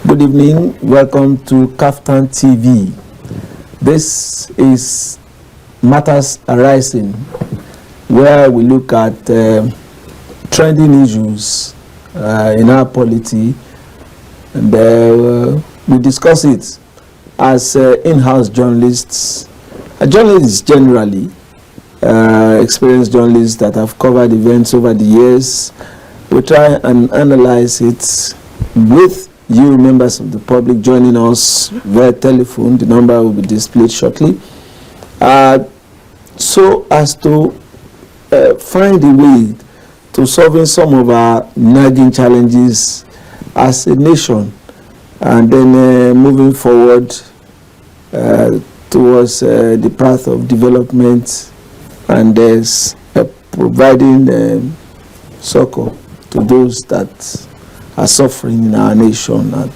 Good evening. Welcome to Kaftan TV. This is Matters Arising, where we look at trending issues in our polity, and we discuss it as in-house journalists. Journalists generally, experienced journalists that have covered events over the years. We try and analyze it with you, members of the public, joining us via telephone. The number will be displayed shortly, so as to find a way to solving some of our nagging challenges as a nation, and then moving forward towards the path of development, and providing succor to those that are suffering in our nation at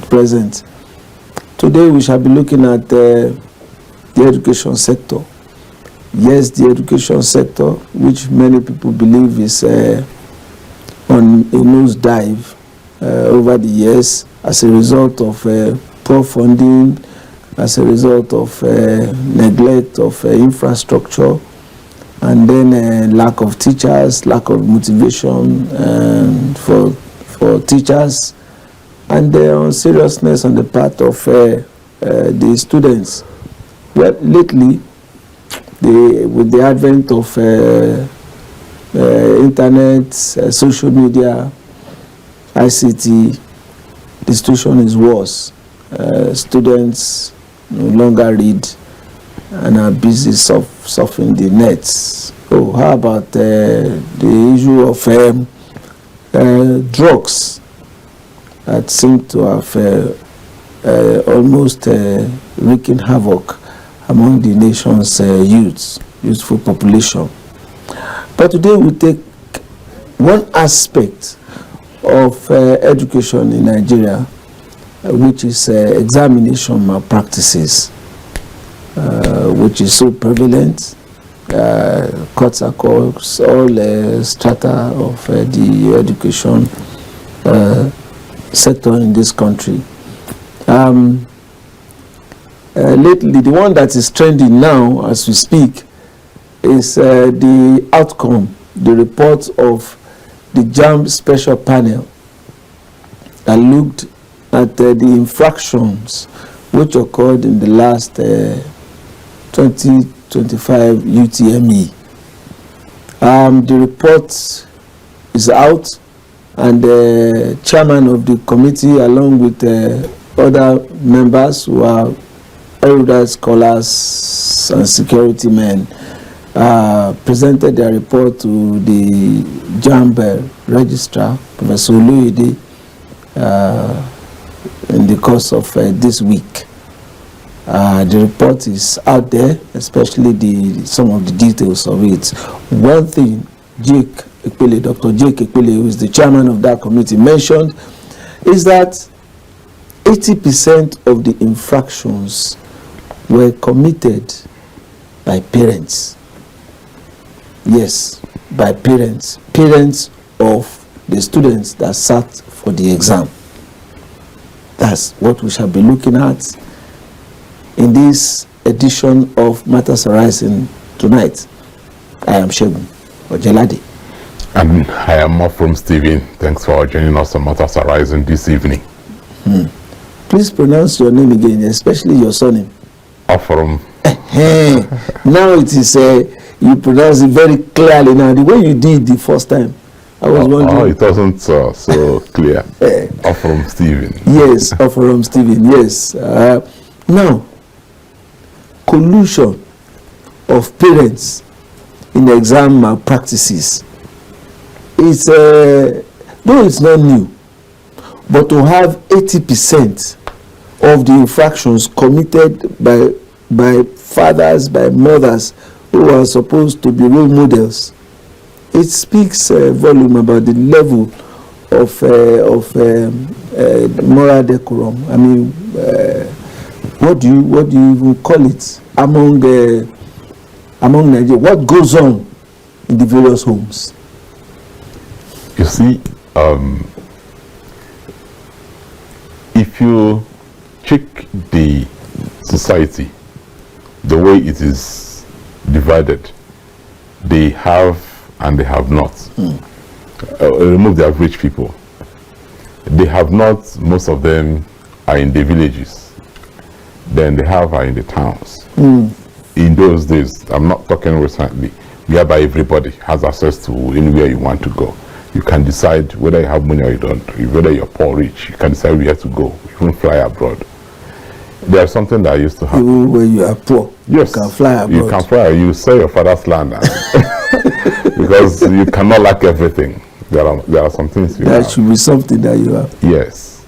present. Today we shall be looking at the education sector. Yes, the education sector, which many people believe is on a nosedive over the years as a result of poor funding, as a result of neglect of infrastructure, and then lack of teachers, lack of motivation for teachers, and seriousness on the part of the students. Well, lately, with the advent of internet, social media, ICT, the situation is worse. Students no longer read and are busy surfing the nets. Oh, how about the issue of drugs that seem to have almost wreaking havoc among the nation's youthful population. But today we take one aspect of education in Nigeria, which is examination malpractices, which is so prevalent, cuts across all strata of the education sector in this country. Lately, the one that is trending now as we speak is the outcome, the report of the JAMB special panel that looked at the infractions which occurred in the last 2025 UTME. The report is out, and the chairman of the committee, along with other members who are elder scholars and security men, presented their report to the JAMB registrar, Professor Oluyede, in the course of this week. The report is out there, especially some of the details of it. One thing Dr. Jake Ekpele, who is the chairman of that committee, mentioned is that 80% of the infractions were committed by parents. Yes, by parents of the students that sat for the exam. That's what we shall be looking at in this edition of Matters Arising tonight. I am Shegun Ojelade. And I am from Stephen. Thanks for joining us on Matters Arising this evening. Please pronounce your name again, especially your surname. From. Now it is, you pronounce it very clearly now. The way you did the first time, I was wondering. Oh, it wasn't so clear. From Stephen. Yes, from Stephen, yes. Now, collusion of parents in exam malpractices. It's though it's not new, but to have 80% of the infractions committed by fathers, by mothers who are supposed to be role models, it speaks volume about the level of moral decorum. I mean, what do you even call it among Nigeria? What goes on in the various homes? You see, if you check the society, the way it is divided, they have and they have not. Remove the average people. They have not, most of them are in the villages. Then they have are in the towns. In those days, I'm not talking recently, whereby everybody has access to anywhere you want to go. You can decide whether you have money or you don't, whether you're poor or rich. You can decide where to go, even fly abroad. There's something that used to happen. Even when you are poor, yes, you can fly abroad. You can fly. You sell your father's land because you cannot lack everything. There are some things you that have. should be something that you have. Yes.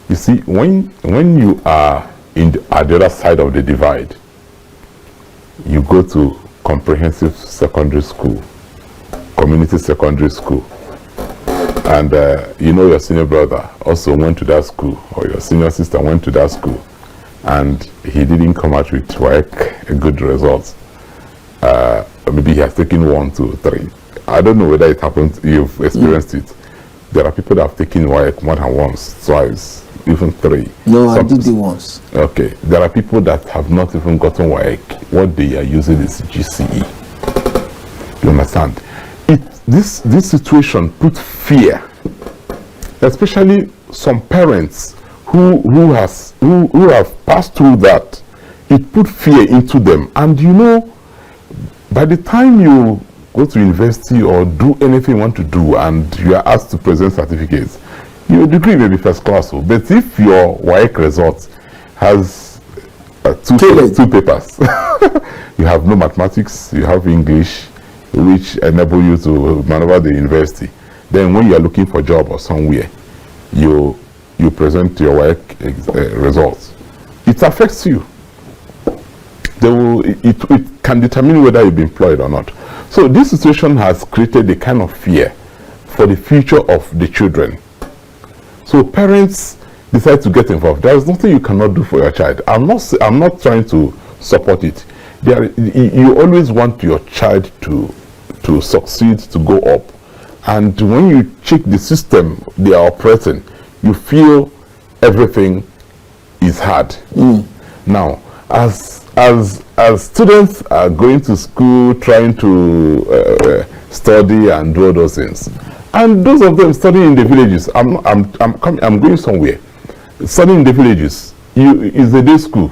You see, when you are at the other side of the divide, you go to comprehensive secondary school, community secondary school, and you know your senior brother also went to that school, or your senior sister went to that school, and he didn't come out with a good result. Maybe he has taken 1, 2, 3. I don't know whether it happened, you've experienced it. There are people that have taken WAEC more than once, twice, even 3. No, I did it once. Okay, there are people that have not even gotten WAEC. What they are using is GCE. You understand? This situation put fear, especially some parents who have passed through that. It put fear into them, and you know, by the time you go to university or do anything you want to do and you are asked to present certificates, your degree may be first class, but if your WAEC result has two papers, you have no mathematics, you have English, which enable you to maneuver the university, then when you are looking for a job or somewhere, you present your WAEC results. It affects you. It can determine whether you'll be employed or not. So this situation has created a kind of fear for the future of the children. So parents decide to get involved. There is nothing you cannot do for your child. I'm not trying to support it. You always want your child to succeed, to go up. And when you check the system they are operating, you feel everything is hard. Now, as students are going to school, trying to study and do all those things, and those of them studying in the villages, I'm going somewhere, studying in the villages, it's a day school.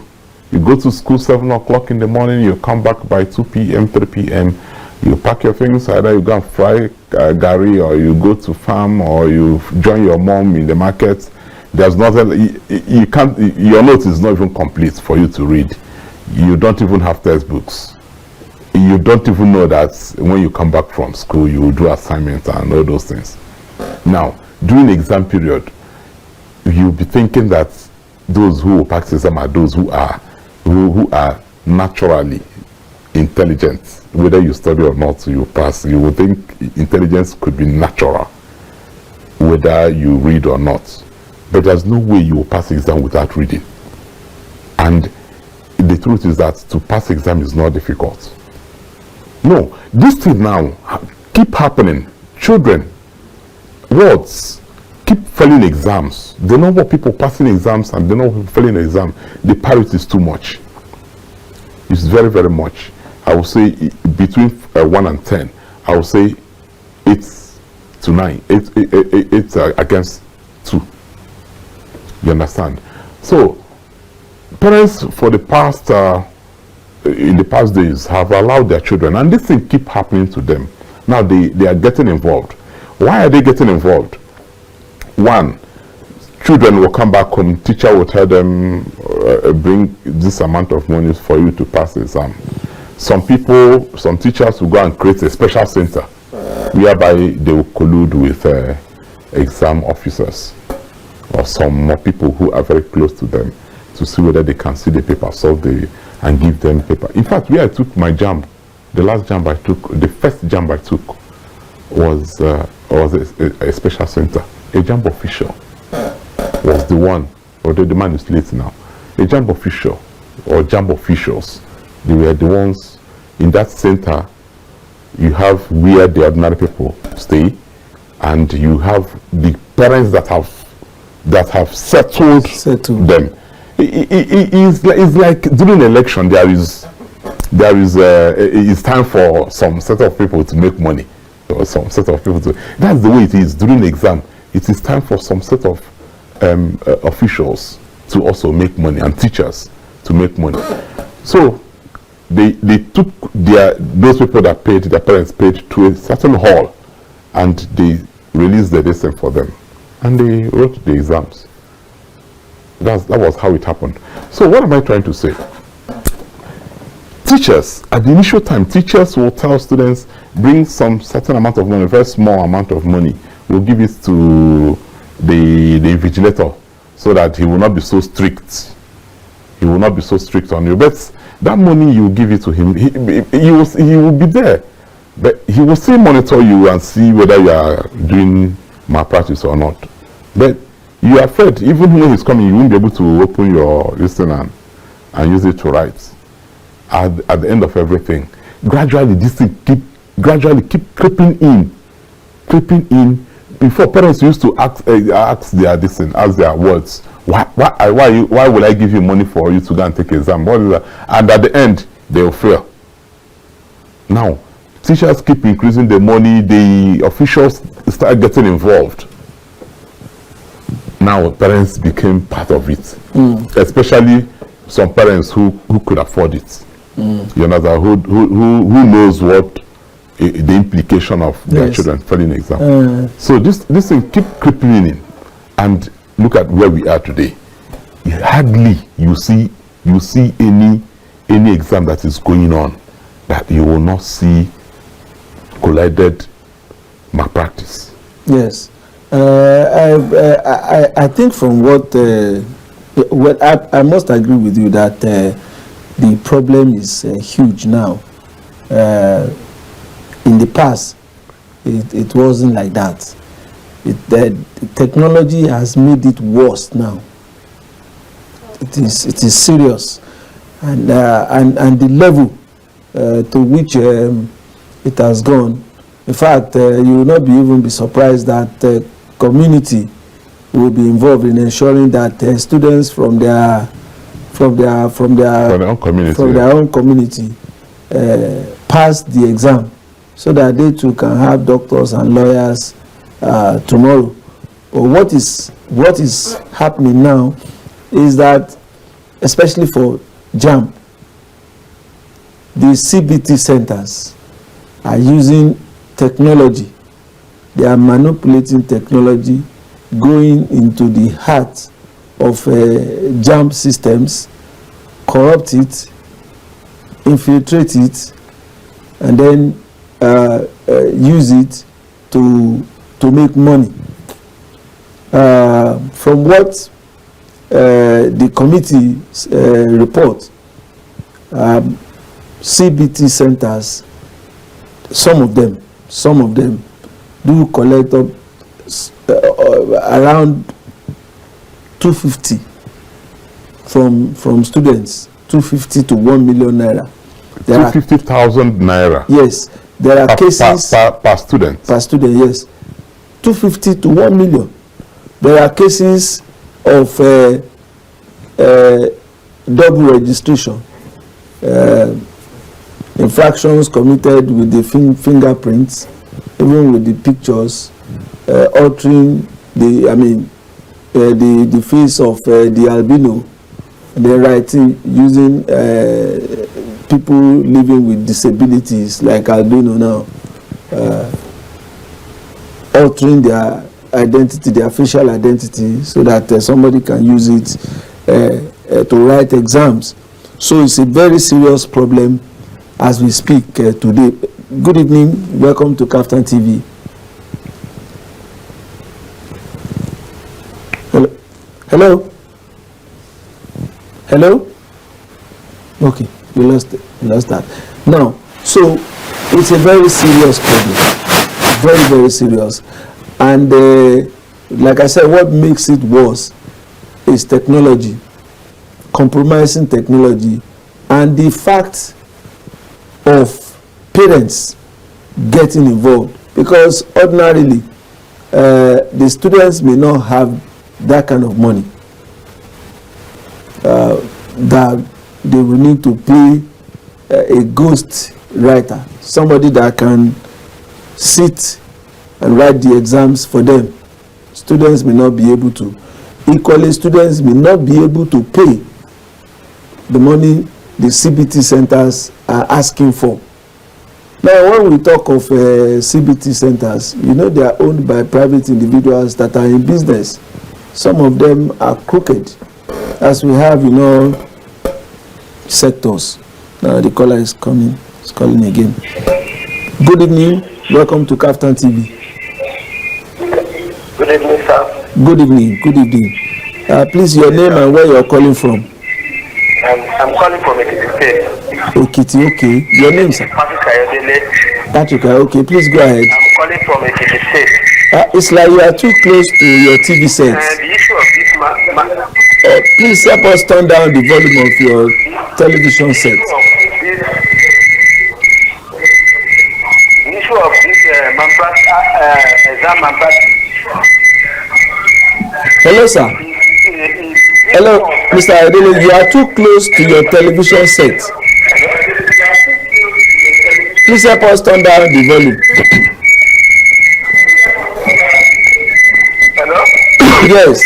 You go to school 7 o'clock in the morning, you come back by 2 p.m., 3 p.m., you pack your things, either you go and fry gari, or you go to farm, or you join your mom in the market. There's nothing, you can't, your note is not even complete for you to read. You don't even have textbooks. You don't even know that when you come back from school, you will do assignments and all those things. Now, during the exam period, you'll be thinking that those who will pass exam are those who are naturally intelligent. Whether you study or not, you pass. You will think intelligence could be natural, whether you read or not. But there's no way you will pass exam without reading. And the truth is that to pass exam is not difficult. No, this thing now keep happening. Children, words, keep failing exams. The number of people passing exams and the number of people failing exams, the parity is too much. It's very, very much. I would say between 1 and 10, I would say 8 to 9. 8 against 2. You understand? So, parents for the past, in the past days, have allowed their children, and this thing keep happening to them. Now they are getting involved. Why are they getting involved? One, children will come back home, teacher will tell them, bring this amount of money for you to pass the exam. Some people, some teachers will go and create a special center whereby they will collude with exam officers or some more people who are very close to them to see whether they can see the paper, and give them paper. In fact, where I took my JAMB, the last JAMB I took, the first JAMB I took was a special center. A JAMB official was the one, although the man is late now. A JAMB official or JAMB officials, they were the ones in that center. You have where the ordinary people stay, and you have the parents that have that have settled them. It's like during election, it's time for some set of people to make money, or some set of people to. That's the way it is during the exam. It is time for some set of officials to also make money, and teachers to make money. So they took those people that paid, their parents paid, to a certain hall, and they released the lesson for them, and they wrote the exams. That was how it happened. So what am I trying to say? Teachers, at the initial time, teachers will tell students, bring some certain amount of money, a very small amount of money. We'll give it to the invigilator so that he will not be so strict. He will not be so strict on you. But that money, you give it to him, he will be there. But he will still monitor you and see whether you are doing malpractice or not. But you are afraid, even when he's coming, you won't be able to open your listener and use it to write. At the end of everything, gradually this thing keep creeping in. Before, parents used to ask their words. Why will I give you money for you to go and take exam? What is that? And at the end, they will fail. Now, teachers keep increasing the money. The officials start getting involved. Now, parents became part of it, especially some parents who could afford it. You know, who knows what the implication of their children failing exam. So this thing keep creeping in, and look at where we are today. Hardly you see any exam that is going on that you will not see collided malpractice. Yes. I think from what I must agree with you that the problem is huge now. In the past, it wasn't like that. The technology has made it worse now. It is serious, and the level to which it has gone. In fact, you will not even be surprised that community will be involved in ensuring that students from their own community pass the exam, so that they too can have doctors and lawyers tomorrow. But what is happening now is that, especially for JAMB, the CBT centers are using technology. They are manipulating technology, going into the heart of JAMB systems, corrupt it, infiltrate it, and then use it to make money. From what the committee report, CBT centers, some of them do collect up around 250 from students, 250 to 1 million naira. 250,000 naira. Yes, there are cases per student. Per student, yes, 250 to 1 million. There are cases of double registration, infractions committed with the fingerprints, even with the pictures, altering the face of the albino, the writing using people living with disabilities like albino now, altering their identity, their facial identity, so that somebody can use it to write exams. So it's a very serious problem as we speak today. Good evening, welcome to Kaftan TV. Hello? Okay, we lost that. Now, so it's a very serious problem, very, very serious. And like I said, what makes it worse is technology, compromising technology, and the fact of parents getting involved. Because ordinarily, the students may not have that kind of money, that they will need to pay a ghost writer, somebody that can sit and write the exams for them. Students may not be able to. Equally, students may not be able to pay the money the CBT centers are asking for. Now, when we talk of CBT centers, you know, they are owned by private individuals that are in business. Some of them are crooked, as we have in all sectors. Now, the caller is coming. He's calling again. Good evening. Welcome to Kaftan TV. Good evening, sir. Good evening. Good evening. Please, your name and where you are calling from. I'm calling from Ekiti State. Ekiti, okay. Your name, sir? Patrick, okay. Please go ahead. I'm calling from Ekiti State. It's like you are too close to your TV set. The issue of this please help us turn down the volume of your television set. The issue of this exam malpractice. Hello, sir. Hello, Mr. Adele, you are too close to your television set. Please help us turn down the volume. Hello? Yes,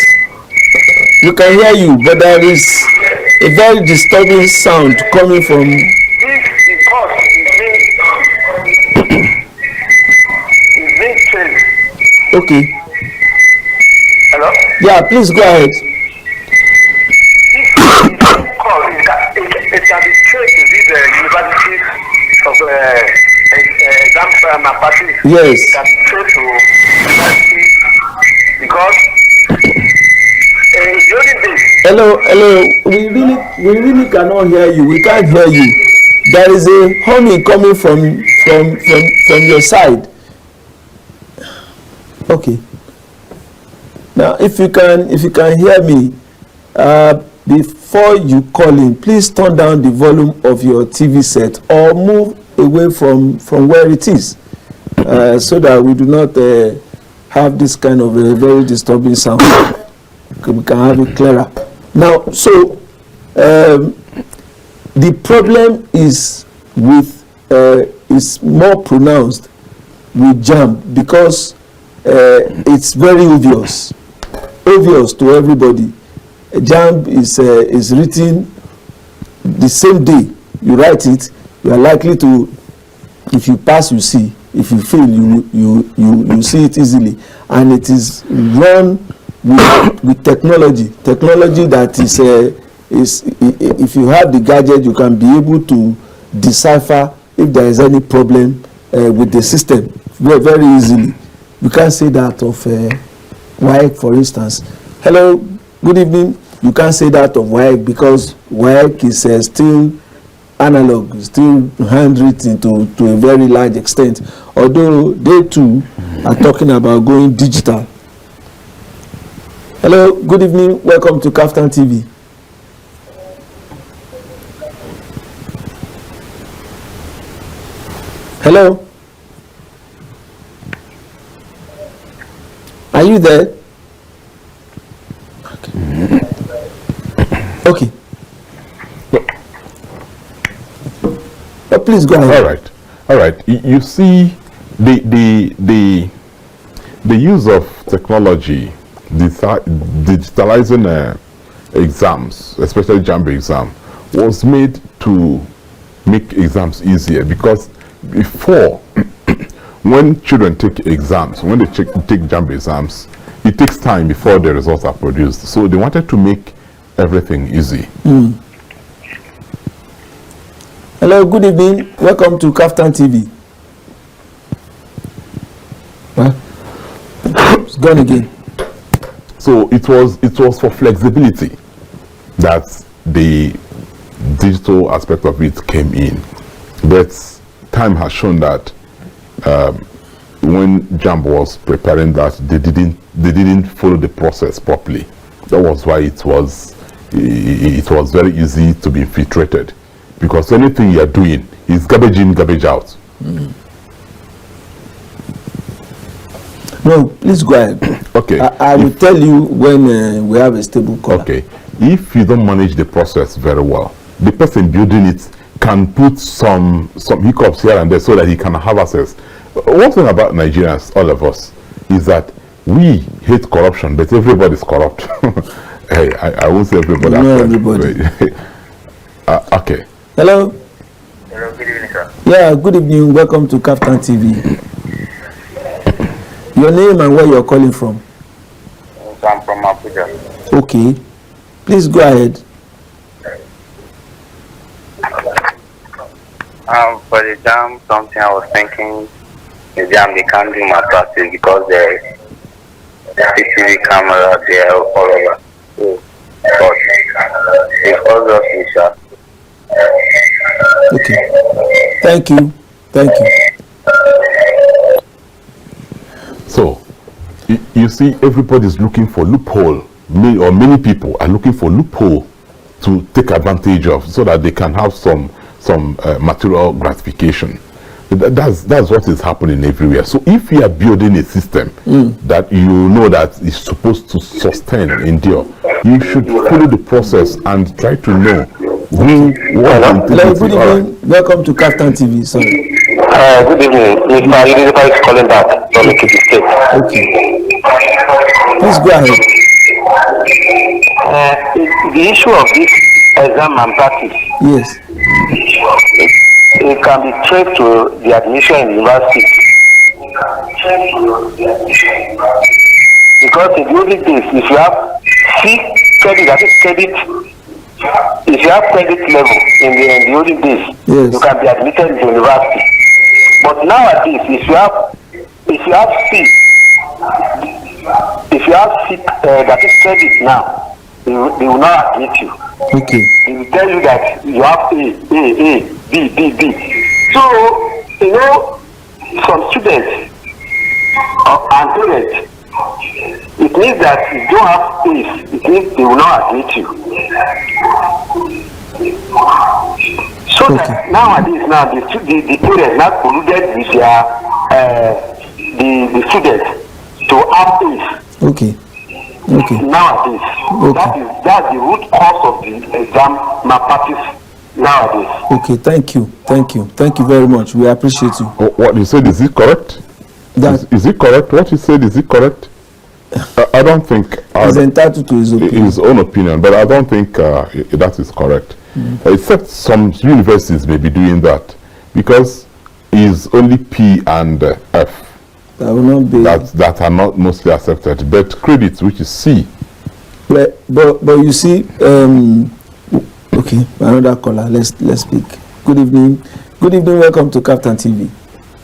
we can hear you, but there is a very disturbing sound coming from. This course is being changed. Okay. Hello? Yeah, please go ahead. It can be traced to these universities of exam malpractice. Yes. It can be traced to universities because during this. Hello. We really cannot hear you. We can't hear you. There is a humming coming from your side. Okay. Now, if you can hear me, before you call in, please turn down the volume of your TV set or move away from where it is, so that we do not have this kind of a very disturbing sound. We can have it clearer. Now, so the problem is more pronounced with JAMB because it's very obvious to everybody. JAMB is written the same day you write it. You are likely to, if you pass, you see. If you fail, you see it easily, and it is run with technology that is if you have the gadget, you can be able to decipher if there is any problem with the system very, very easily. You can't say that of WAEC, for instance. Hello, good evening. You can't say that of WAEC because WAEC is still analog, still handwritten to a very large extent, although they too are talking about going digital. Hello, good evening. Welcome to Kaftan TV. Hello? Are you there? Okay. Please go ahead. All right. You see, the use of technology, digitalizing exams, especially JAMB exam, was made to make exams easier, because before, when children take exams, when they take JAMB exams, it takes time before the results are produced. So they wanted to make everything easy. Hello, good evening. Welcome to Kaftan TV. It's gone again. So it was for flexibility that the digital aspect of it came in. But time has shown that when JAMB was preparing that, they didn't follow the process properly. That was why it was very easy to be infiltrated, because anything you are doing is garbage in, garbage out. No, please go ahead. Okay. I will tell you when we have a stable caller. Okay. If you don't manage the process very well, the person building it can put some hiccups here and there so that he can have access. One thing about Nigerians, all of us, is that we hate corruption, but everybody's corrupt. Hey, I won't say everybody. You know everybody. Okay. Hello. Hello, good evening, sir. Yeah, good evening. Welcome to Captain TV. Your name and where you're calling from? I'm from Abuja. Okay. Please go ahead. For the jam, something I was thinking, the jam they can't do my practice because the CCTV camera there all over. So, but because of this, Okay. Thank you. Thank you. So, you see, everybody's looking for loophole, or many people are looking for loophole to take advantage of, so that they can have some material gratification. That's what is happening everywhere. So, if you are building a system that you know that is supposed to sustain, endure, you should follow the process and try to know what Hello, good evening. Welcome to Captain TV. Sorry. good evening. Mr. Elizabeth is calling back from the State. Okay. Please go ahead. The issue of this exam and practice, Yes. it can be traced to the admission in university. Because in the only days, if you have credit, if you have credit level in the olden days, yes, you can be admitted to university. But nowadays, if you have that is credit now, they will not admit you. Okay. They will tell you that you have A, B. So, you know, some students and parents, it means that if you don't have space, it means they will not admit you. So okay, that nowadays, the parents now colluded with the students to have space. Okay. Okay. Nowadays, Okay. that's the root cause of the exam malpractice nowadays. Okay, thank you very much. We appreciate you. What you said, is it correct? Is it correct? What you said, is it correct? I don't think he's entitled to his own opinion, but I don't think that is correct. Except some universities may be doing that, because it's only P and F that will not be that are not mostly accepted, but credits, which is C. But you see, okay, another caller. Let's speak. Good evening. Welcome to Captain TV.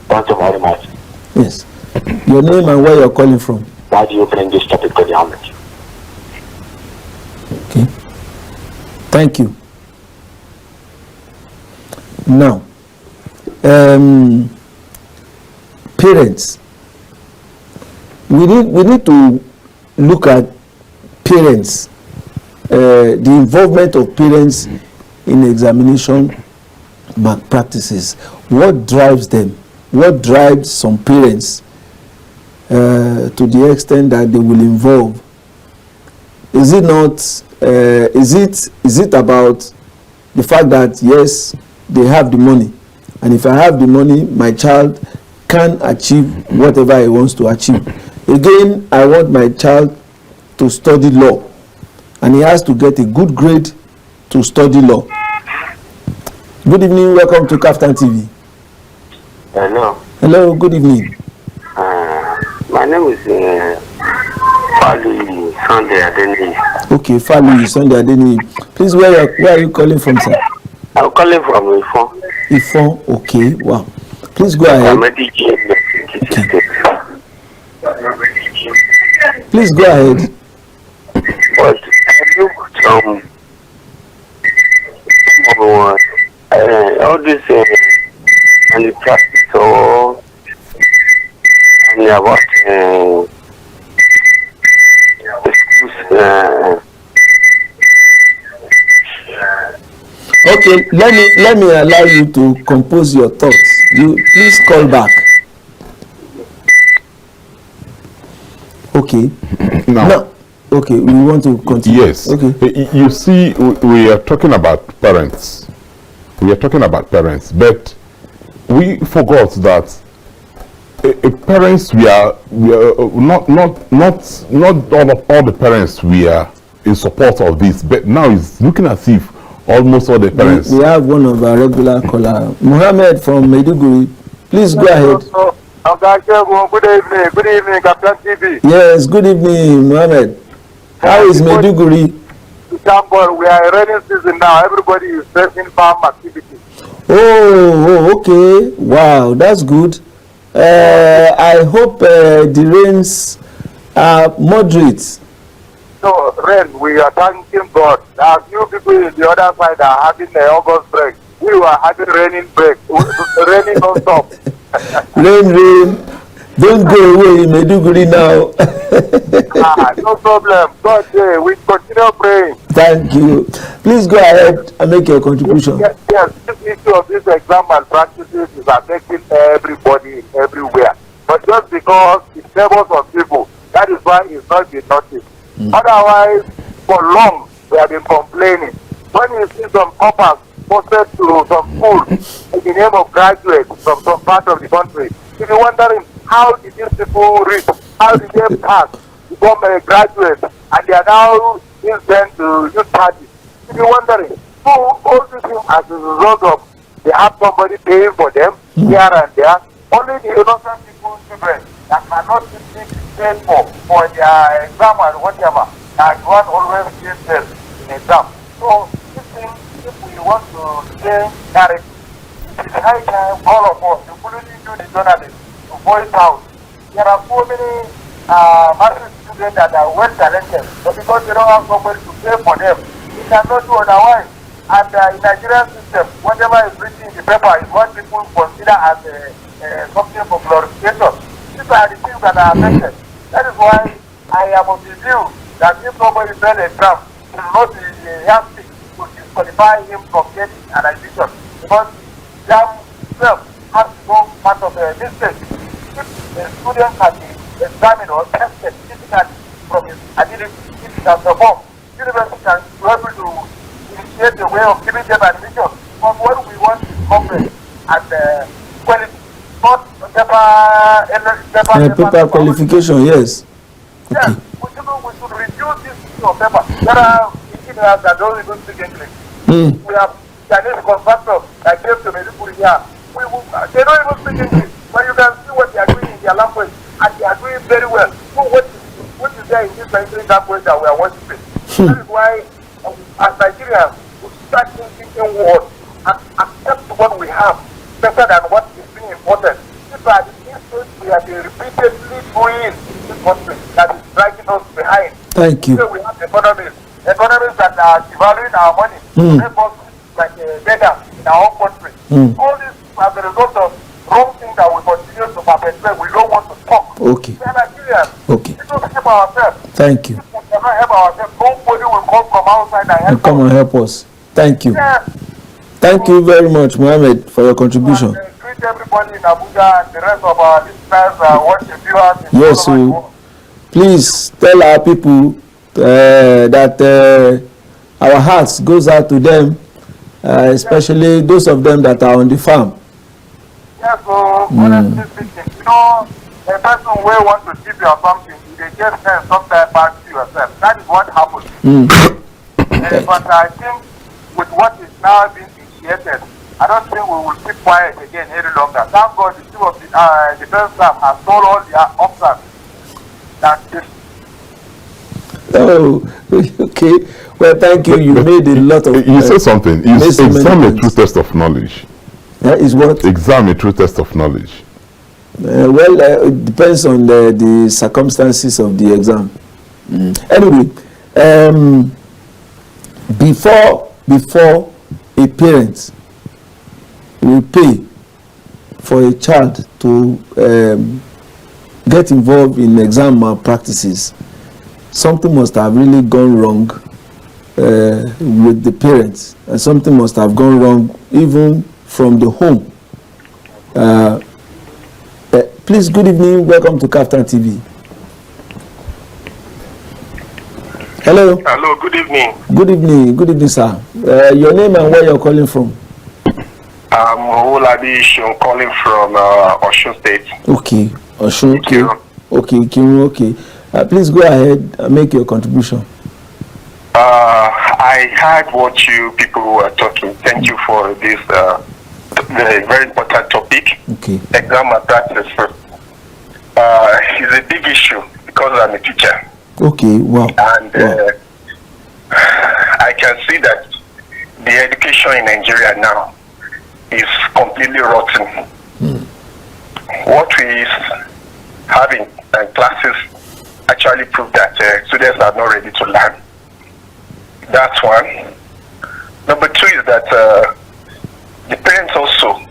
Thank you very much. Yes. Your name and where you're calling from? Why do you bring this topic to the homage? Okay. Thank you. Now, parents. We need to look at parents, the involvement of parents in examination malpractices. What drives them? What drives some parents to the extent that they will involve? Is it not? Is it about the fact that yes, they have the money, and if I have the money, my child can achieve whatever he wants to achieve. Again, I want my child to study law, and he has to get a good grade to study law. Good evening. Welcome to Captain TV. Hello, good evening. My name is Falu Sunday Adeni. Okay, Falu Sunday Adeni. Please, where are you calling from, sir? I'm calling from Ifon. Ifon, okay, wow. Please go ahead. Okay. Please go ahead. But I looked all this and the practice or and about the schools. Okay, let me allow you to compose your thoughts. You please call back. Okay. Now, No. Okay, we want to continue. yes. Okay. You see, we are talking about parents. We are talking about parents, but we forgot that parents we are not all the parents we are in support of this, but now it's looking as if almost all the parents. We have one of our regular caller, Mohammed from Maiduguri. Please go ahead. Good evening, Captain TV. Yes, good evening, Mohammed. How is Maiduguri? Thank God, we are in rainy season now. Everybody is facing farm activity. Okay. Wow, that's good. I hope the rains are moderate. So, rain, we are thanking God. Now, few people in the other side are having the August break. We were having raining break. Raining non-stop. Rain. Don't go away in Maiduguri now. No problem. God, we continue praying. Thank you. Please go ahead and make your contribution. Yes, this issue of this exam malpractices is affecting everybody everywhere. But just because it favors some people, that is why it's not been noticed. Otherwise, for long, we have been complaining. When you see some coppers posted to some schools in the name of graduates from some part of the country, if you're wondering how did these people reach, how did they pass, become a graduate, and they are now being sent to youth parties. If you're wondering, so all these things as a result of they have somebody paying for them here and there, only the innocent people, children that cannot be paid for their exam and whatever, and one always gives them in exam. So this thing, if we want to change narrative, it's high time all of us, including you, the journalists, to voice out. There are so many massive students that are well talented, but because they don't have somebody to pay for them, they cannot do otherwise. And in Nigerian system, whatever is written in the paper is what people consider as something for glorification. These are the things that are affected. That is why I am of the view that if somebody fails an exam, it will not be healthy to disqualify him from getting an admission, because exam itself has no part of a mistake. If the student can be examined or tested physically from his ability, if he can perform, university can be able to initiate the way of giving them admission. But what we want is government and quality, not Paper qualification, yes. Yes, we should reduce this issue of paper. There are engineers that don't even speak English. We have Chinese contractors that came to Maiduguri here. They don't even speak English, but you can see what they are doing in their language, and they are doing very well. So what is there in this Nigerian language that we are worshiping? That is why, as Nigerians, we start thinking inward and accept what we have better than what is being imported. These are the things we have been repeatedly doing in this country that is dragging us behind. Thank you. So we have economies that are devaluing our money, make us like beggars in our own country. All this as a result of wrong things that we continue to perpetrate. We don't want to talk. Okay. We are Nigerians. Okay. We don't help ourselves. Thank you. If we cannot help ourselves, nobody will come from outside and help Come us. and help us. Thank you. Yes. Thank you very much, Mohammed, for your contribution. Greet everybody in Abuja and the rest of our listeners, watching viewers. Yes, so please tell our people that our hearts goes out to them, especially those of them that are on the farm. Yes, so honestly speaking, you know, a person will want to give you something, they just send something back to yourself. That is what happens. But I think with what is now being initiated, I don't think we will keep quiet again any longer. Thank God the chief of the defense staff has told all the officers that this. Oh, okay. Well, thank you. You made a lot of. You said something. You exam a true test of knowledge. That is what? Exam a true test of knowledge. It depends on the circumstances of the exam. Anyway, before a parent will pay for a child to get involved in exam malpractices, something must have really gone wrong with the parents, and something must have gone wrong even from the home. Please, good evening. Welcome to Kaftan TV. Hello. Hello, good evening. Good evening, sir. Your name and where you're calling from? I'm Olabi Shun, calling from Osun State. Okay, Osun. Okay. Please go ahead and make your contribution. I heard what you people were talking. Thank you for this very important topic. Okay. Exam malpractice is a big issue because I'm a teacher. Okay, wow. And I can see that the education in Nigeria now is completely rotten. What we have in classes actually prove that students are not ready to learn. That's one. Number two is that the parents also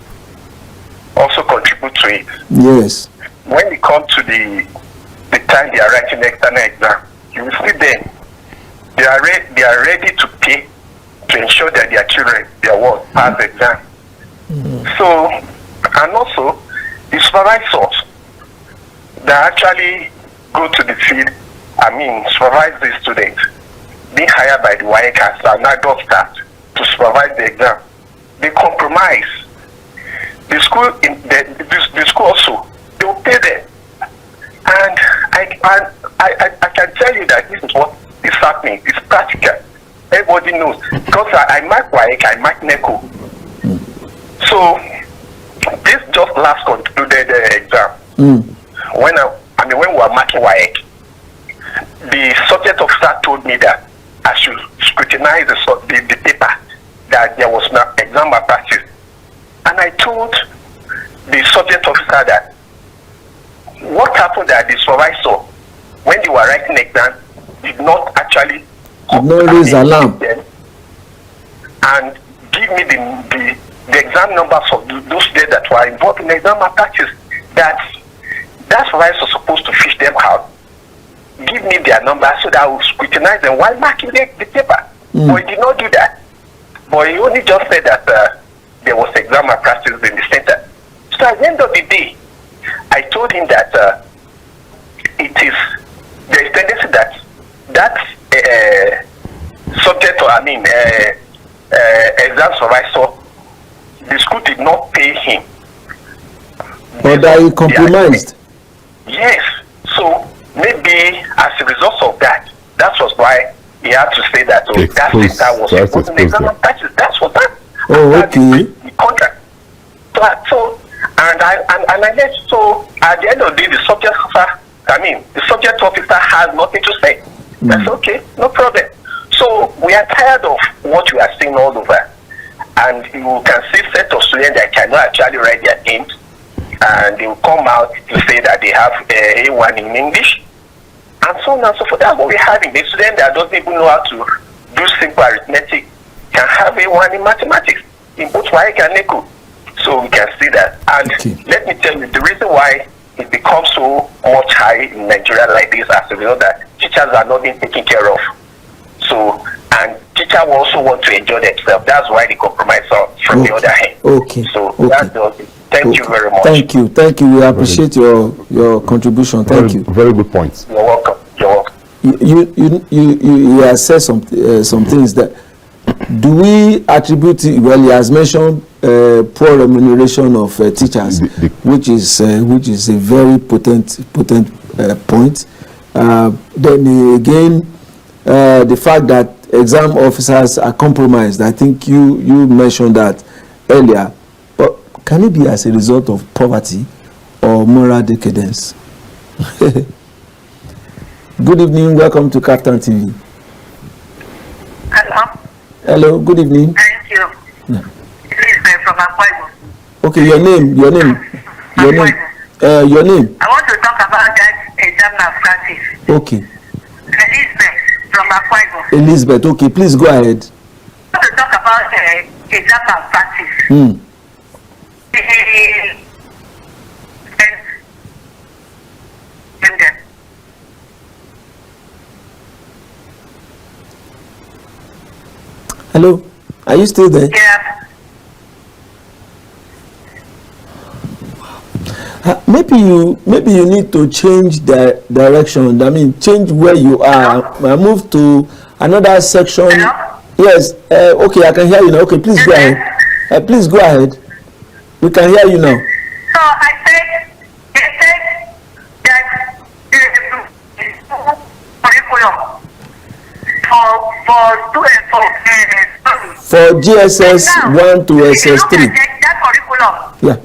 contribute to it. Yes. When it comes to the time they are writing the external exam, you will see them. They are ready to pay to ensure that their children, pass the exam. So, and also the supervisors that actually go to the field, supervise the students, being hired by the WAEC as an adult staff to supervise the exam. They compromise. The school also, they will pay them. And I can tell you that this is what is happening. It's practical. Everybody knows. Because I mark WAEC, I mark NECO. So this just last concluded exam. When we were marking WAEC, the subject officer told me that I should scrutinize the paper, that there was no exam malpractice. And I told the subject officer that what happened that the supervisor, when they were writing exam, did not actually raise alarm and give me the exam numbers of those students that were involved in exam malpractice. That supervisor was supposed to fish them out, give me their numbers so that I will scrutinize them while marking the paper. But he did not do that. But he only just said that there was exam malpractice in the center. So at the end of the day, I told him that there is tendency that subject, exam supervisor, the school did not pay him. But that he compromised. Yes. So maybe as a result of that was why he had to say that that center was involved in exam malpractice. That's what that. Oh, okay. The contract. So and I left. So at the end of the day, the subject officer has nothing to say. That's okay, no problem. So we are tired of what we are seeing all over, and you can see set of students that cannot actually write their names, and they will come out to say that they have A1 in English, and so on and so forth. That's what we're having. The student that doesn't even know how to do simple arithmetic can have A1 in mathematics in both WAEC and NECO. So we can see that. And let me tell you, the reason why it becomes so much high in Nigeria like this as a result that teachers are not being taken care of. So, and teachers also want to enjoy themselves. That's why they compromise from the other hand. So that's the other thing. Thank you very much. Thank you. We appreciate your contribution. Thank you. Very good points. You're welcome. You have said some things that do we attribute it, well, he has mentioned poor remuneration of teachers, which is a very potent point. Then again, the fact that exam officers are compromised. I think you mentioned that earlier. But can it be as a result of poverty or moral decadence? Good evening. Welcome to Captain TV. Hello, good evening. Thank you. Yeah. Elizabeth from Akwa. Okay, your name. Your name. I want to talk about that exam malpractice. Okay. Elizabeth from Akwa. Elizabeth, okay, please go ahead. I want to talk about exam malpractice. Hello, are you still there? Yeah. Maybe you need to change the direction. I mean, change where you are. Move to another section. Hello? Yes. Okay, I can hear you now. Okay, please go ahead. Please go ahead. We can hear you now. So I said, they said that the curriculum for GSS 1 to SS3. That curriculum. Yeah.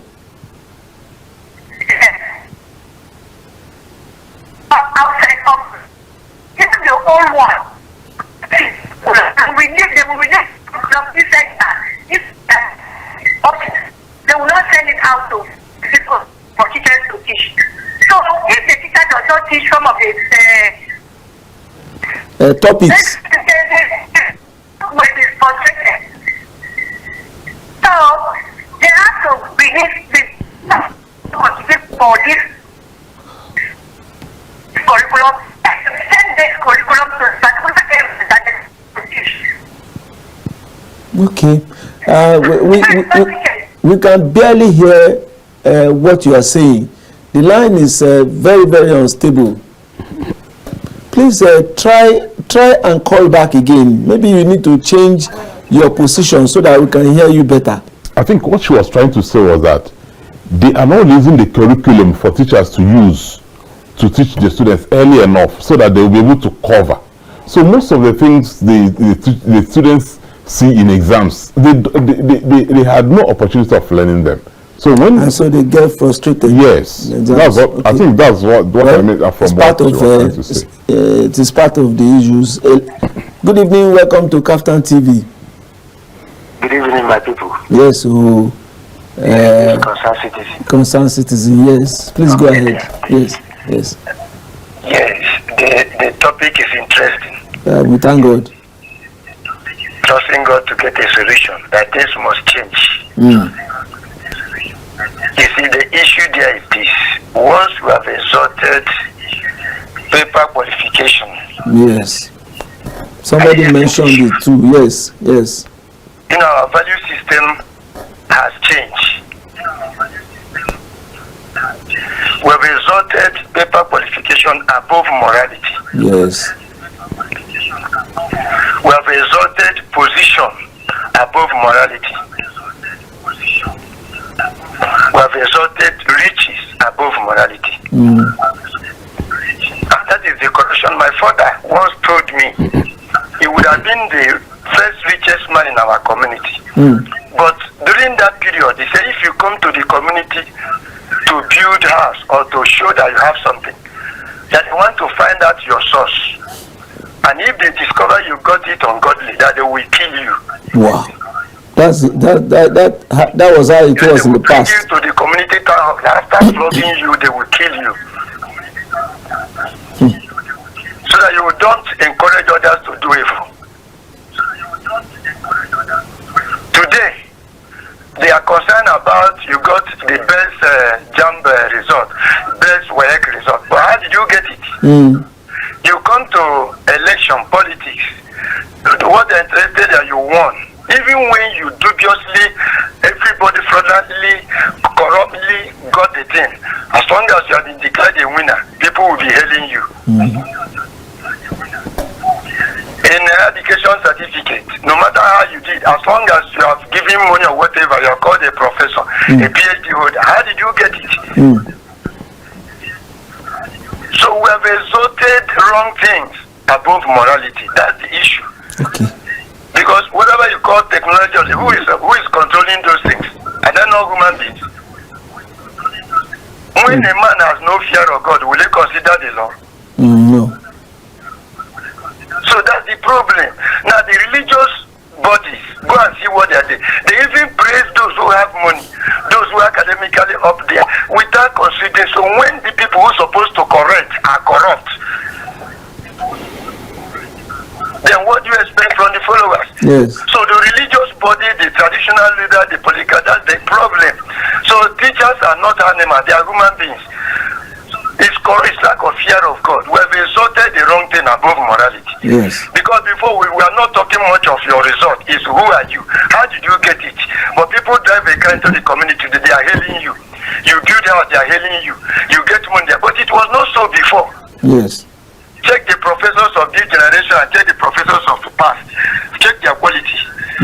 Outside of even the old one. And we need this sector. They will not send it out to people for teachers to teach. So if the teacher does not teach some of the topics. Will be frustrated. So they have to release this for this curriculum, send this curriculum to particular areas that they Okay. We can barely hear what you are saying. The line is very, very unstable. Please try and call back again. Maybe you need to change your position so that we can hear you better. I think what she was trying to say was that they are not using the curriculum for teachers to use to teach the students early enough so that they will be able to cover. So most of the things the students see in exams, they had no opportunity of learning them. So so they get frustrated. Yes, that's what okay. I think that's what well, I mean from what you were trying to say. It is part of the issues. Good evening, welcome to Kaftan TV. Good evening, my people. Yes, so Concerned citizen. Concerned citizen, yes. Please go ahead. Yes. Yes, the topic is interesting. We thank God. Trusting God to get a solution that things must change. You see, the issue there is this. Once we have exalted paper qualification. Yes. Somebody mentioned it too. Yes. You know, our value system has changed. We have exalted paper qualification above morality. Yes. We have exalted position above morality. We have exalted riches above morality. And that is the corruption. My father once told me he would have been the first richest man in our community. But during that period, he said, if you come to the community to build house or to show that you have something, that they want to find out your source. And if they discover you got it ungodly, that they will kill you. Wow. That was how it was in the past. They will bring you to the community town hall. After flogging you, they will kill you. So that you don't encourage others to do evil. Today, they are concerned about you got the best JAMB result, best WAEC result. But how did you get it? You come to election politics, what they're interested in, you won. Even when you dubiously, everybody fraudulently, corruptly got the thing, as long as you have been declared a winner, people will be hailing you. In education certificate, no matter how you did, as long as you have given money or whatever, you are called a professor, a PhD holder. How did you get it? So we have exalted wrong things above morality. That's the issue. Okay. Because whatever you call technology, who is controlling those things? Are they not human beings? When a man has no fear of God, will he consider the law? No. So that's the problem. Now the religious bodies, go and see what they are doing. They even praise those who have money, those who are academically up there, without considering. So when the people who are supposed to correct are corrupt, then what do you expect from the followers? Yes. So the religious body, the traditional leader, the political, that's the problem. So teachers are not animals, they are human beings. It's lack of fear of God. We have exalted the wrong thing above morality. Yes. Because before we are not talking much of your result. It's who are you? How did you get it? But people drive a car into the community, they are hailing you. You build house, they are hailing you. You get money there. But it was not so before. Yes. Check the professors of this generation and check the professors of the past. Check their quality.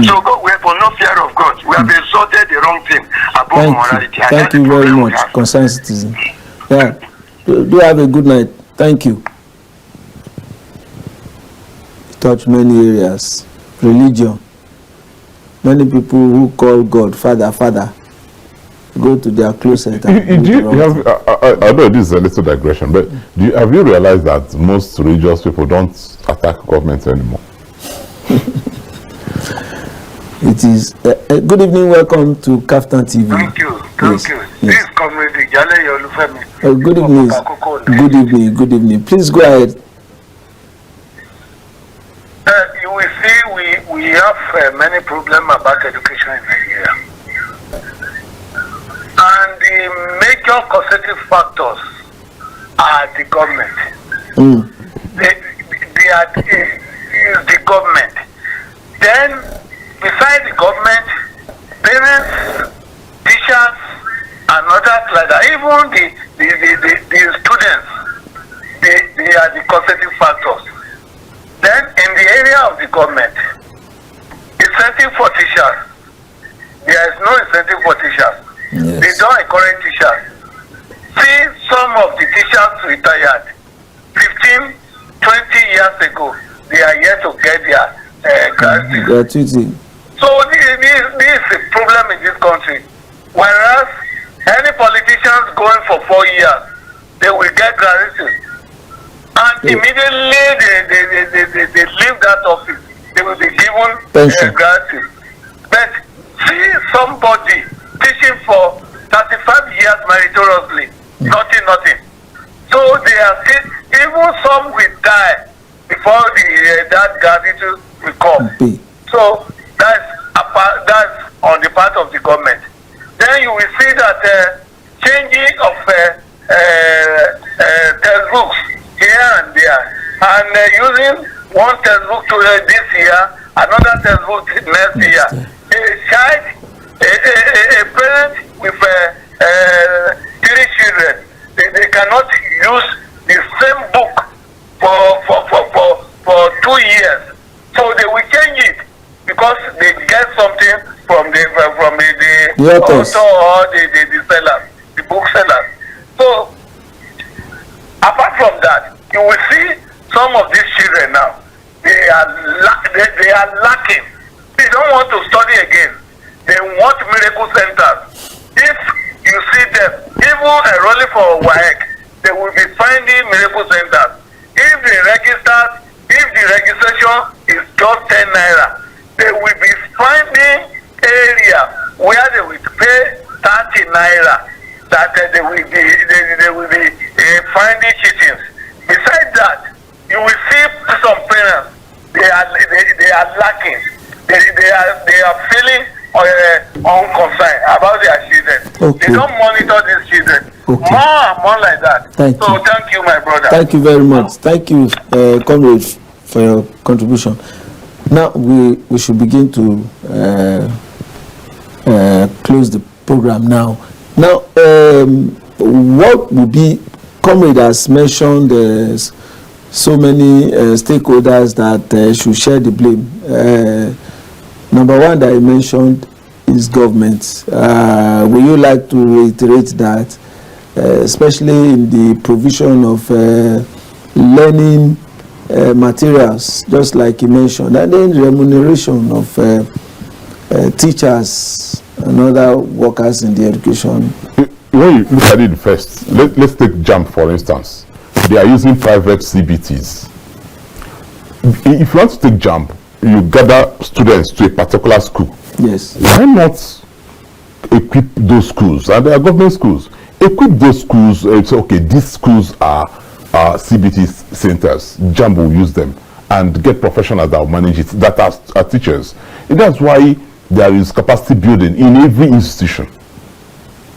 So God, we have no fear of God. We have exalted the wrong thing above morality. Thank you very much, concerned citizen. Yeah. Do have a good night. Thank you. Touch many areas. Religion. Many people who call God Father go to their closet. I know this is a little digression, but have you realized that most religious people don't attack government anymore? It is good evening. Welcome to Kaftan TV. Thank you. Thank you. This is Comrade Jale Olufemi. Good evening. Good evening. Good evening. Please go ahead. You will see we have many problems about education in Nigeria. And the major causative factors are the government. They are the government. Then, beside the government, parents, teachers, and others like that, even the students, they are the causative factors. Then, in the area of the government, incentive for teachers. There is no incentive for teachers. Yes. They don't encourage teachers. See, some of the teachers retired 15, 20 years ago. They are yet to get their gratuity. So this is a problem in this country. Whereas any politicians going for 4 years, they will get gratuity. And immediately they leave that office, they will be given gratuity. But see somebody teaching for 35 years meritoriously, nothing. So they are still, even some will die before that gratitude will come. So that's on the part of the government. Then you will see that changing of textbooks here and there, and using one textbook to this year, another textbook next year. A child, a parent with 3 children, they cannot use the same book for 2 years. So they will change it because they get something from the author or the seller, the bookseller. So apart from that, you will see some of these children now, they are lacking. They don't want to study again. They want miracle centers. If you see them, even enrolling for WAEC, they will be finding miracle centers. If the registration is just 10 naira, they will be finding area where they will pay 30 naira. That they will be finding cheatings. Besides that, you will see some parents, they are lacking. They are feeling unconcerned about their children. They don't monitor these children. More like that. Thank you, my brother. Thank you very much. Thank you, comrade, for your contribution. Now we should begin to close the program now. Now, what would be, comrade has mentioned so many stakeholders that should share the blame. Number one that I mentioned is government. Would you like to reiterate that, especially in the provision of learning materials, just like you mentioned, and then remuneration of teachers and other workers in the education? When you look at it first, let's take JAMB for instance. They are using private CBTs. If you want to take JAMB, you gather students to a particular school. Yes. Why not equip those schools? And they are government schools. Equip those schools. It's okay. These schools are CBT centers. JAMB will use them and get professionals that will manage it. That are teachers. And that's why there is capacity building in every institution.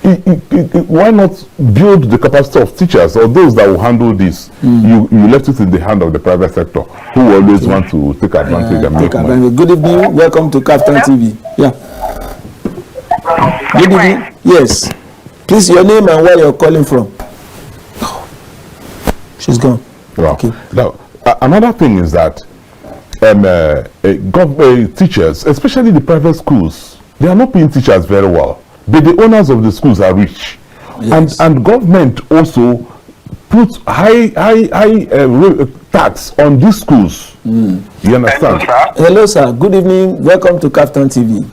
Why not build the capacity of teachers or those that will handle this? You left it in the hand of the private sector, who always want to take advantage and make money. Good evening. Welcome to Kaftan TV. Yeah. Good evening. Yes. Please, your name and where you're calling from. She's gone. Well, Okay. now, another thing is that teachers, especially the private schools, they are not paying teachers very well. But the owners of the schools are rich. Yes. And government also puts high tax on these schools. You understand? Hello, sir. Good evening. Welcome to Kaftan TV.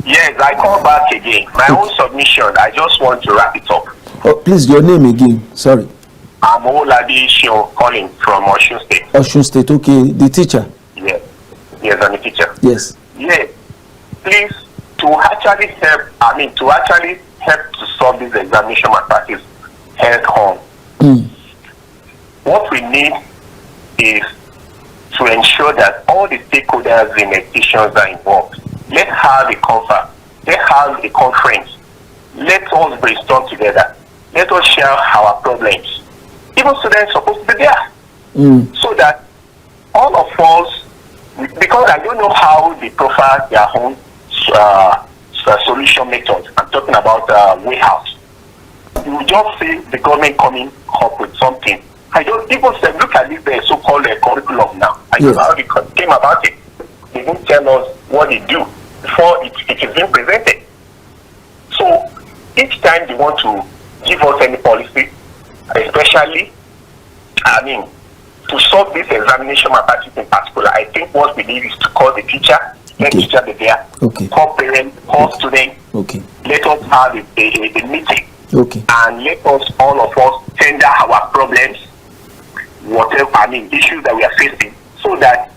Yes, I come back again. My own submission, I just want to wrap it up. Oh, please, your name again. Sorry. I'm Oladi Shio calling from Osun State. Osun State. Okay. The teacher. Yes. Yes, I'm a teacher. Yes. Yes. Please, to actually help to solve this examination malpractice head on. What we need is to ensure that all the stakeholders in education are involved. Let's have a conference. Let's have a conference. Let us brainstorm together. Let us share our problems. Even students are supposed to be there. So that all of us, because I don't know how they profile their own solution methods. I'm talking about way out. You just see the government coming up with something. I don't even say, look at this so-called curriculum now. I don't know how they came about it. They didn't tell us what they do before it is being presented. So each time they want to give us any policy, especially, to solve this examination malpractice in particular, I think what we need is to call the teacher, let the teacher be there, call parents, call students, let us have a meeting, and let us, all of us, tender our problems, whatever, issues that we are facing, so that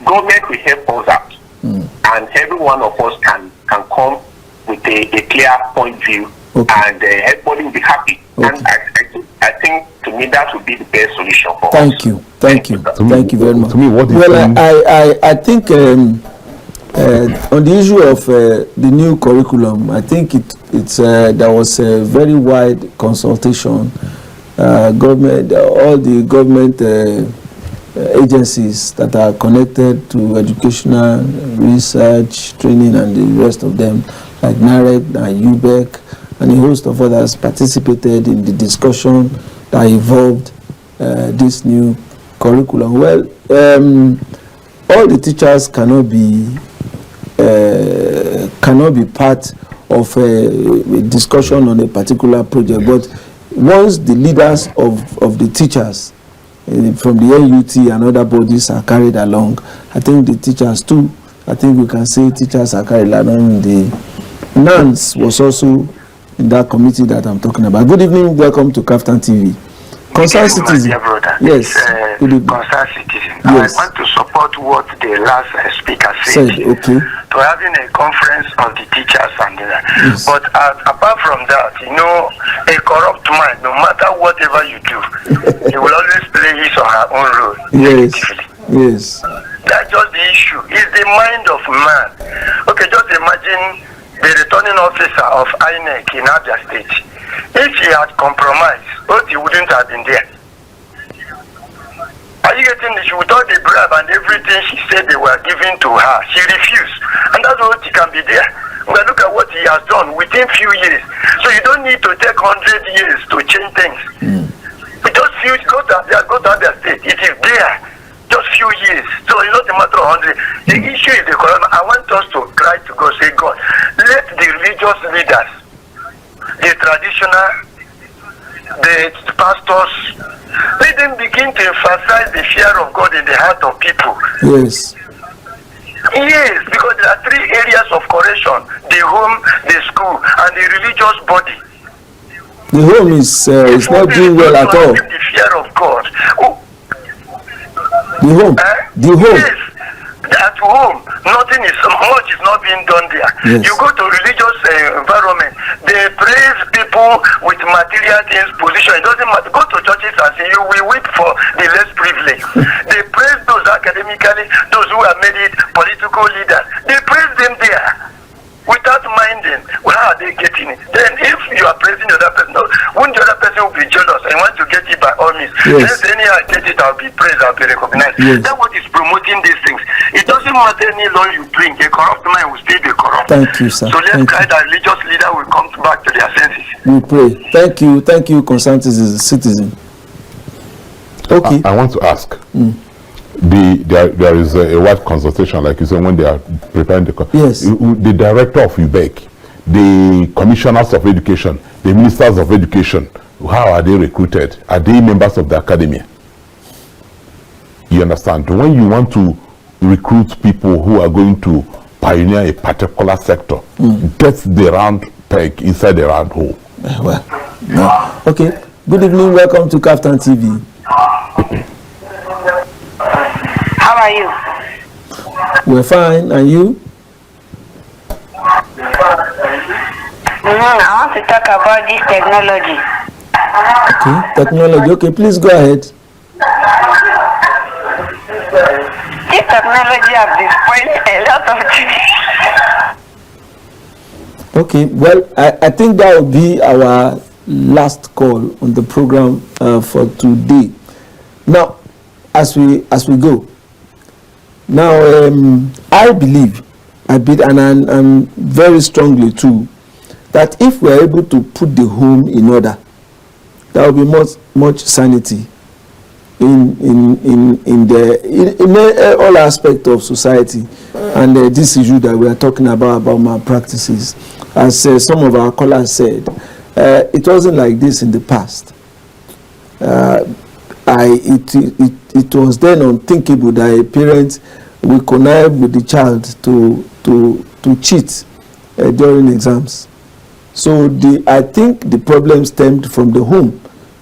government will help us out, and every one of us can come with a clear point of view, and everybody will be happy. And I think to me that would be the best solution for us. Thank you very much. To me, what is I think on the issue of the new curriculum, I think there was a very wide consultation. Government, all the government agencies that are connected to educational research, training, and the rest of them, like NAREC and UBEC, and a host of others participated in the discussion that involved this new curriculum. Well, all the teachers cannot be part of a discussion on a particular project, but once the leaders of the teachers from the NUT and other bodies are carried along, I think the teachers too, I think we can say teachers are carried along. The NANS was also in that committee that I'm talking about. Good evening, welcome to Kaftan TV. Concerned citizen. Yes. Concerned citizen. Yes. I want to support what the last speaker said. To having a conference of the teachers and yes. But apart from that, a corrupt mind, no matter whatever you do, he will always play his or her own role. Yes. Yes. That's just the issue. It's the mind of man. Okay, just imagine the returning officer of INEC in Abia State. If he had compromised, he wouldn't have been there. Are you getting this? With all the bribe and everything she said they were giving to her, she refused. And that's what she can be there. Well, look at what he has done within few years. So you don't need to take 100 years to change things. It just few, go to Abia State. It is there. Just few years. So it's not a matter of 100. The issue is the corona. I want us to cry to God, say, God, let the religious leaders, the traditional, the pastors, let them begin to emphasize the fear of God in the heart of people. Yes. Yes, because there are three areas of correction: the home, the school, and the religious body. The home is not doing well at all. The fear of God. The home. The home. Yes. At home, much is not being done there. Yes. You go to religious environment, they praise people with material things, position. It doesn't matter. Go to churches and say, you will weep for the less privileged. They praise those academically, those who are made it political leaders. They praise them there. without minding how are they getting it. Then if you are praising the other person, won't the other person will be jealous and want to get it by all means? Yes. Then anyhow I get it, I'll be praised, I'll be recognized. Yes. That's what is promoting these things. It doesn't matter any law you bring, a corrupt man will still be corrupt. Thank you, sir. So let's Thank try that religious leader will come back to their senses. We pray. Thank you, concerned citizen. Okay. I want to ask. There is a wide consultation, like you said, when they are preparing the Yes. The director of UBEC, the commissioners of education, the ministers of education, how are they recruited? Are they members of the academia? You understand? When you want to recruit people who are going to pioneer a particular sector, get the round peg inside the round hole. Well, no. Okay. Good evening. Welcome to Kaftan TV. How are you? We're fine. And you? I want to talk about this technology. Okay. Technology. Okay. Please go ahead. This technology has destroyed a lot of things. Okay. Well, I think that will be our last call on the program for today. Now, as we go. Now, I believe, and I'm very strongly too, that if we are able to put the home in order, there will be much sanity in all aspects of society. And this issue that we are talking about malpractices, as some of our callers said, it wasn't like this in the past. It was then unthinkable that a parent will connive with the child to cheat during exams. So I think the problem stemmed from the home.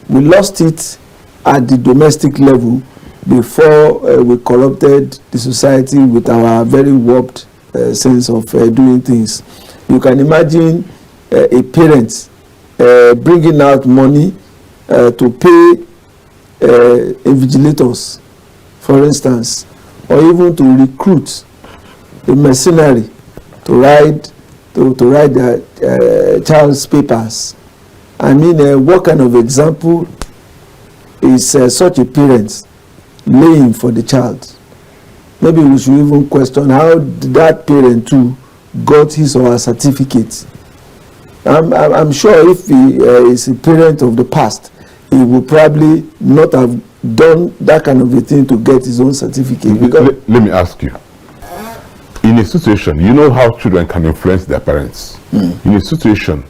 We lost it at the domestic level before we corrupted the society with our very warped sense of doing things. You can imagine a parent bringing out money to pay invigilators, for instance, or even to recruit a mercenary to write their child's papers. I mean, what kind of example is such a parent laying for the child? Maybe we should even question how that parent too got his or her certificate. I'm sure if he is a parent of the past, he would probably not have done that kind of a thing to get his own certificate. Because Let me ask you. In a situation, you know how children can influence their parents. In a situation,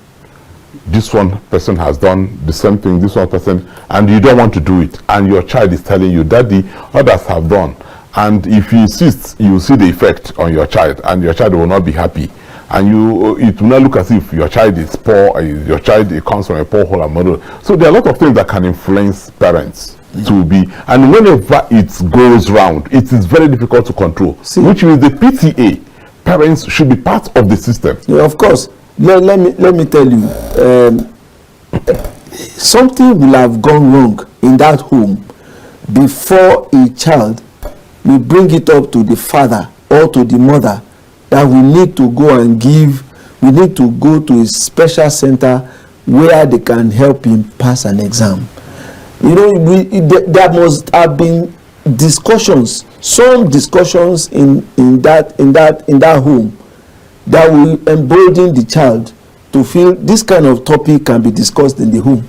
this one person has done the same thing, this one person, and you don't want to do it, and your child is telling you that the others have done, and if you insist, you will see the effect on your child, and your child will not be happy, and it will not look as if your child is poor, your child comes from a poor home and model. So there are a lot of things that can influence parents to be, and whenever it goes round, it is very difficult to control. Which means the PTA, parents should be part of the system. Yeah, of course. Let me tell you, something will have gone wrong in that home before a child will bring it up to the father or to the mother that we need to go and we need to go to a special center where they can help him pass an exam. You know, there must have been discussions, some discussions in that home that will embolden the child to feel this kind of topic can be discussed in the home.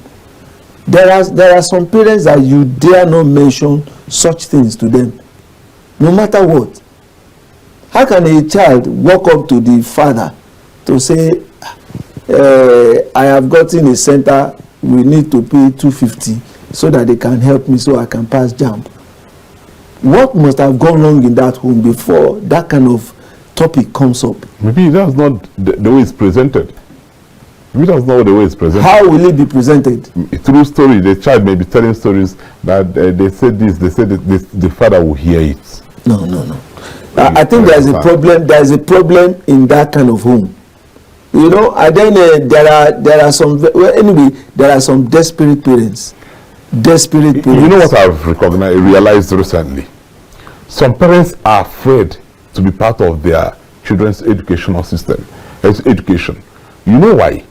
There are some parents that you dare not mention such things to them, no matter what. How can a child walk up to the father to say, I have gotten a center, we need to pay 250 so that they can help me so I can pass JAMB? What must have gone wrong in that home before that kind of topic comes up? Maybe that's not the way it's presented. Maybe that's not the way it's presented. How will it be presented? Through story, the child may be telling stories that they said this, they said that the father will hear it. No. I think there is a problem. There is a problem in that kind of home. You know, and then there are some. Well, anyway, there are some desperate parents. Desperate parents. You know what I've realized recently? Some parents are afraid to be part of their children's educational system education. You know why?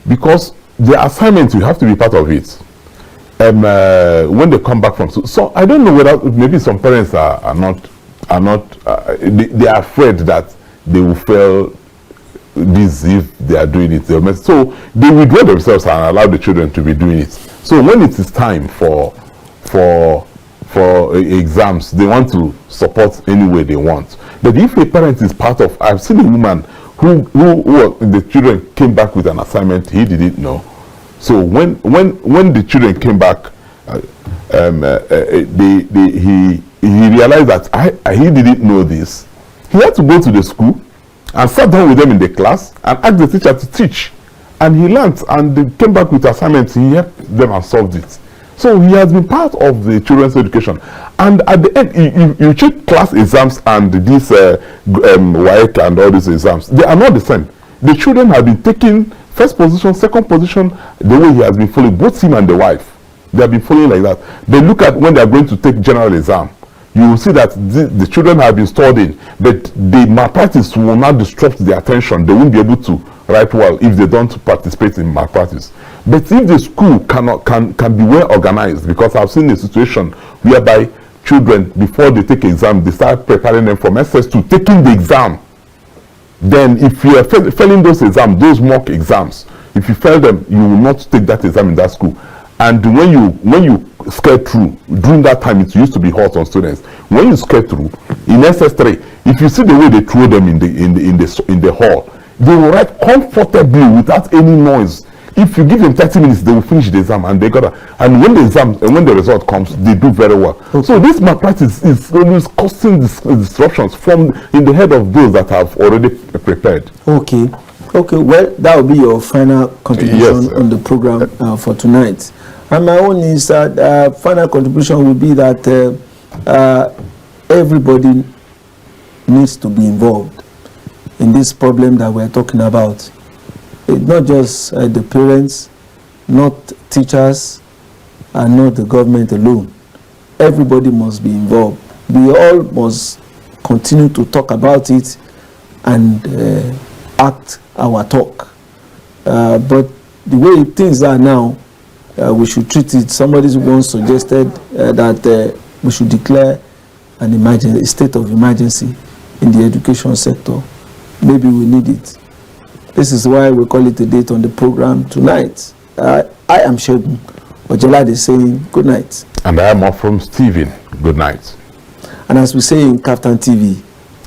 Because the assignment, you have to be part of it. When they come back from school. So I don't know whether maybe some parents they are afraid that they will fail this if they are doing it. So they withdraw themselves and allow the children to be doing it. So when it is time for exams, they want to support any way they want. But if a parent is part of, I've seen a woman who the children came back with an assignment he didn't know. So when the children came back, he realized that he didn't know this. He had to go to the school and sat down with them in the class and asked the teacher to teach. And he learned and they came back with assignments. He helped them and solved it. So he has been part of the children's education. And at the end, you check class exams and these WAEC and all these exams, they are not the same. The children have been taking first position, second position, the way he has been following, both him and the wife. They have been following like that. They look at when they are going to take general exam. You will see that the children have been studying, but the malpractice will not disrupt their attention. They won't be able to write well if they don't participate in malpractice. But if the school can be well organized, because I've seen a situation whereby children, before they take exam, they start preparing them from SS to taking the exam. Then if you are failing those exams, those mock exams, if you fail them, you will not take that exam in that school. And when you skate through, during that time it used to be hot on students. When you skate through in SS3, if you see the way they throw them in the hall, they will write comfortably without any noise. If you give them 30 minutes, they will finish the exam and they and when the result comes, they do very well. Okay. So this malpractice is always causing disruptions in the head of those that have already prepared. Okay, well, that will be your final contribution on the program for tonight. And my own is that final contribution will be that everybody needs to be involved in this problem that we're talking about. It's not just the parents, not teachers, and not the government alone. Everybody must be involved. We all must continue to talk about it and act our talk. But the way things are now, we should treat it. Somebody once suggested that we should declare a state of emergency in the education sector. Maybe we need it. This is why we call it a date on the program tonight. I am Shegun Ojelade saying good night. And I am from Stephen. Good night. And as we say in Captain TV,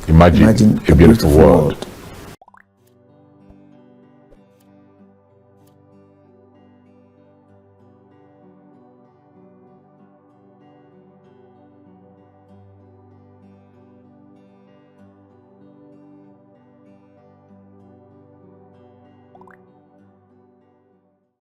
imagine a beautiful world.